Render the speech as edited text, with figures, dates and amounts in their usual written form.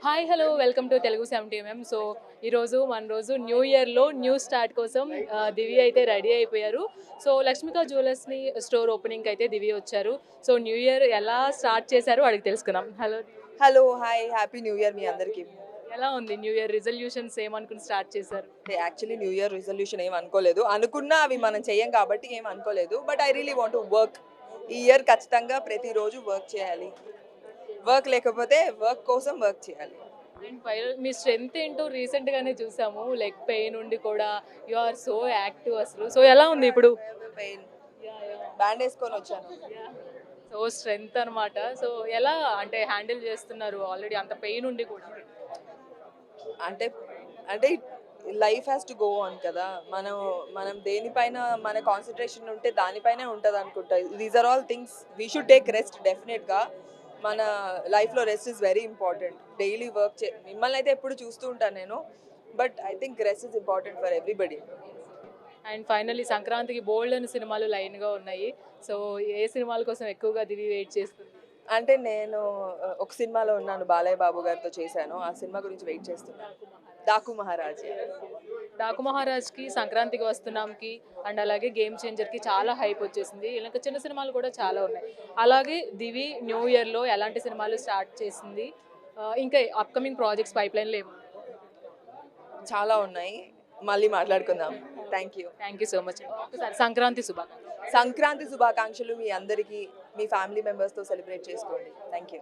Hi hello welcome to Telugu 70mm. So ఈరోజు మన రోజు న్యూ ఇయర్లో న్యూ స్టార్ట్ కోసం దివ్య అయితే రెడీ అయిపోయారు. సో లక్ష్మిక జ్యువెలర్స్ని స్టోర్ ఓపెనింగ్కి అయితే దివ్య వచ్చారు. సో న్యూ ఇయర్ ఎలా స్టార్ట్ చేశారో అడిగి తెలుసుకుందాం. Hello, hello hi happy new year మీ అందరికీ. ఎలా ఉంది న్యూ ఇయర్ రిజల్యూషన్స్ ఏమనుకుని స్టార్ట్ చేశారు? యాక్చువల్లీ న్యూ ఇయర్ రిజల్యూషన్ ఏం అనుకోలేదు, అనుకున్నా అవి మనం చెయ్యం కాబట్టి ఏం అనుకోలేదు. But I really want to work. ఈ ఇయర్ ఖచ్చితంగా ప్రతిరోజు వర్క్ చేయాలి. వర్క్ లేకపోతే వర్క్ కోసం వర్క్ చేయాలి. అండ్ ఫైనల్ మీ స్ట్రెంగ్త్ ఏంటో రీసెంట్గానే చూసాము, లెగ్ పెయిన్ ఉండి కూడా యు ఆర్ సో యాక్టివ్ అసలు. సో ఎలా ఉంది ఇప్పుడు? పెయిన్ బ్యాండ్ వేసుకొని వచ్చాను. సో స్ట్రెంగ్త్ అనమాట. సో ఎలా అంటే హ్యాండిల్ చేస్తున్నారు ఆల్రెడీ అంత పెయిన్ ఉండి కూడా? అంటే అంటే life has to go on కదా. మనం మనం దేనిపైన మన కాన్సన్ట్రేషన్ ఉంటే దానిపైనే ఉంటుంది అనుకుంటా. These are all things we should take rest. డెఫినెట్గా మన లైఫ్లో rest is very important. Daily work మిమ్మల్ని అయితే ఎప్పుడు చూస్తూ ఉంటాను నేను, but I think rest is important for everybody. And finally సంక్రాంతికి బోల్డ్ అని సినిమాలు లైన్గా ఉన్నాయి. సో ఏ సినిమాల కోసం ఎక్కువగా దివి వెయిట్ చేస్తుంది? అంటే నేను ఒక సినిమాలో ఉన్నాను, బాలయ్య బాబు గారితో చేశాను. ఆ సినిమా గురించి వెయిట్ చేస్తున్నాను. డాకు మహారాజ్. డాకు మహారాజ్కి, సంక్రాంతికి వస్తున్నాంకి అండ్ అలాగే గేమ్ చేంజర్కి చాలా హైప్ వచ్చేసింది. ఇంకా చిన్న సినిమాలు కూడా చాలా ఉన్నాయి. అలాగే దివి న్యూ ఇయర్లో ఎలాంటి సినిమాలు స్టార్ట్ చేసింది? ఇంకా అప్కమింగ్ ప్రాజెక్ట్స్ పైప్లైన్లో ఏమో? చాలా ఉన్నాయి, మళ్ళీ మాట్లాడుకుందాం. Thank you so much. ఒకసారి సంక్రాంతి శుభాకాంక్షలు. సంక్రాంతి శుభాకాంక్షలు మీ అందరికీ. మీ ఫ్యామిలీ మెంబర్స్తో సెలబ్రేట్ చేసుకోండి. Thank you.